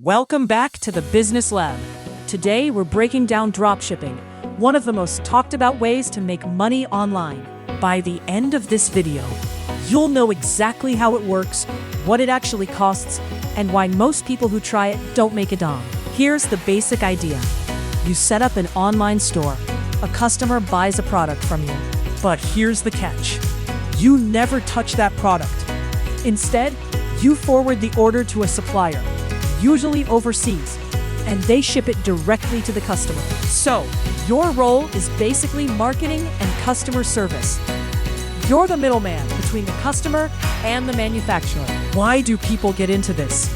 Welcome back to the Business Lab. Today we're breaking down dropshipping, one of the most talked about ways to make money online. By the end of this video, you'll know exactly how it works, what it actually costs, and why most people who try it don't make it on. Here's the basic idea. You set up an online store. A customer buys a product from you. But here's the catch. You never touch that product. Instead, you forward the order to a supplier, usually overseas, and they ship it directly to the customer. So, your role is basically marketing and customer service. You're the middleman between the customer and the manufacturer. Why do people get into this?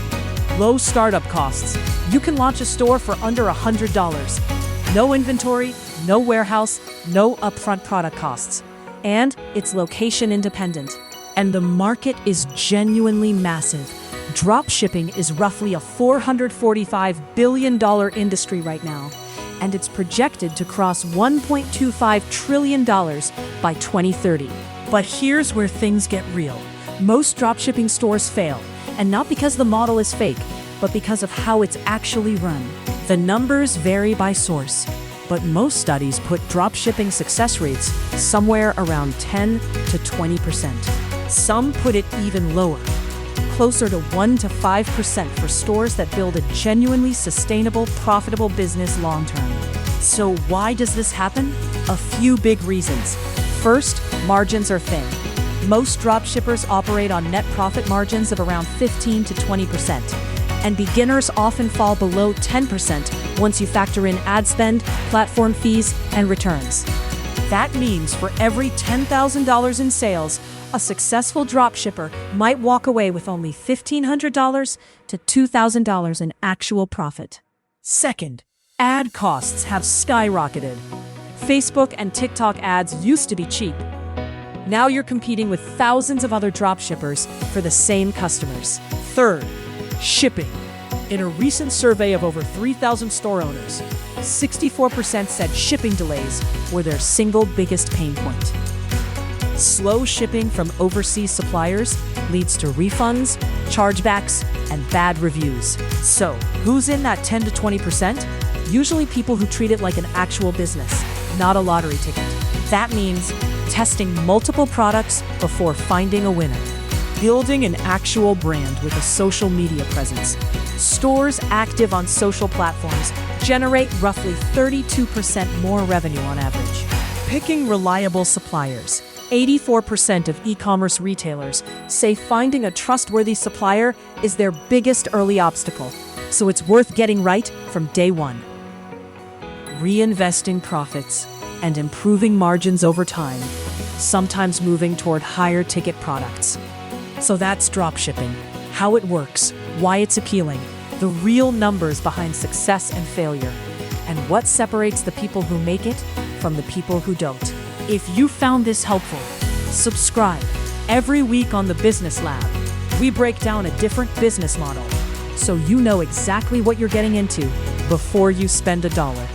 Low startup costs. You can launch a store for under $100. No inventory, no warehouse, no upfront product costs. And it's location independent. And the market is genuinely massive. Dropshipping is roughly a $445 billion industry right now, and it's projected to cross $1.25 trillion by 2030. But here's where things get real. Most dropshipping stores fail, and not because the model is fake, but because of how it's actually run. The numbers vary by source, but most studies put dropshipping success rates somewhere around 10 to 20%. Some put it even lower, closer to 1 to 5% for stores that build a genuinely sustainable, profitable business long-term. So why does this happen? A few big reasons. First, margins are thin. Most dropshippers operate on net profit margins of around 15 to 20%, and beginners often fall below 10% once you factor in ad spend, platform fees, and returns. That means for every $10,000 in sales, a successful dropshipper might walk away with only $1,500 to $2,000 in actual profit. Second, ad costs have skyrocketed. Facebook and TikTok ads used to be cheap. Now you're competing with thousands of other dropshippers for the same customers. Third, shipping. In a recent survey of over 3,000 store owners, 64% said shipping delays were their single biggest pain point. Slow shipping from overseas suppliers leads to refunds, chargebacks, and bad reviews. So, who's in that 10 to 20%? Usually people who treat it like an actual business, not a lottery ticket. That means testing multiple products before finding a winner. Building an actual brand with a social media presence. Stores active on social platforms generate roughly 32% more revenue on average. Picking reliable suppliers. 84% of e-commerce retailers say finding a trustworthy supplier is their biggest early obstacle, so it's worth getting right from day one. Reinvesting profits and improving margins over time, sometimes moving toward higher ticket products. So that's dropshipping, how it works, why it's appealing, the real numbers behind success and failure, and what separates the people who make it from the people who don't. If you found this helpful, subscribe. Every week on the Business Lab, we break down a different business model, so you know exactly what you're getting into before you spend a dollar.